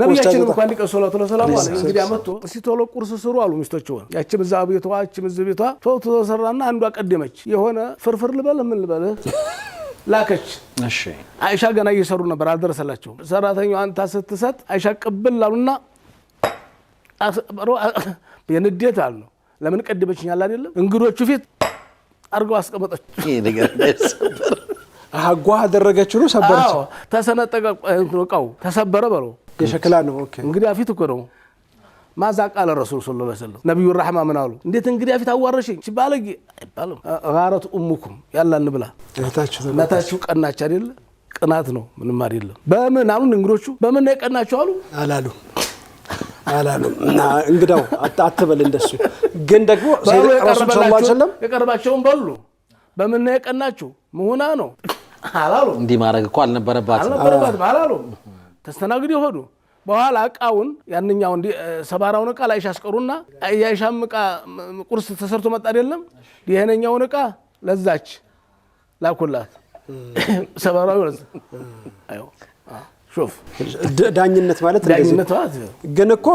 ነብያችን እንኳን ሊቀ ሰላቱ ለሰላሙ አለ እንግዲህ አመጡ ሲቶሎ ቁርስ ስሩ አሉ ሚስቶቹ ያቺም እዛ ቤቷ ያቺም እዚህ ቤቷ ፎቶ ተሰራና አንዷ ቀደመች የሆነ ፍርፍር ልበል ምን ልበል ላከች እሺ አይሻ ገና እየሰሩ ነበር አልደረሰላቸው ሰራተኛው አንተ ስትሰጥ አይሻ ቅብል አሉና የንዴት አሉ ለምን ቀደመችኝ አለ አይደለም እንግዶቹ ፊት አርገው አስቀመጠች ይሄ ነገር አጓ አደረገችው ነው ሰበረች ተሰነጠቀ እቃው ተሰበረ በለው የሸክላ ነው ኦኬ እንግዲህ አፊት እኮ ነው ማዛ ቃል ረሱል ሰለላሁ ዐለይሂ ወሰለም ነብዩ ረህማ ምን አሉ እንዴት እንግዲህ አፊት አዋረሽኝ ሲባለግ አይባልም ጋራት ኡሙኩም ያላን ብላ እናታችሁ ቀናች አይደል ቅናት ነው ምንም አይደለም በምን አሉ እንግዶቹ በምን ነው የቀናችሁ አሉ አላሉ እንግዳው አትበል እንደሱ ግን ደግሞ ረሱል ሰለላሁ ዐለይሂ ወሰለም የቀርባቸውን በሉ በምን ነው የቀናችሁ መሆና ነው አላሉ እንዲህ ማድረግ እኮ አልነበረባትም አላሉ ተስተናግዶ ይሆዱ በኋላ አቃውን ያንኛው እንዲ ሰባራውን አቃ ላይ ያስቀሩና ያይሻም አቃ ቁርስ ተሰርቶ መጣ አይደለም ይሄነኛውን አቃ ለዛች ላኩላት ሰባራው አዩ ሹፍ ዳኝነት ማለት ዳኝነት ግን እኮ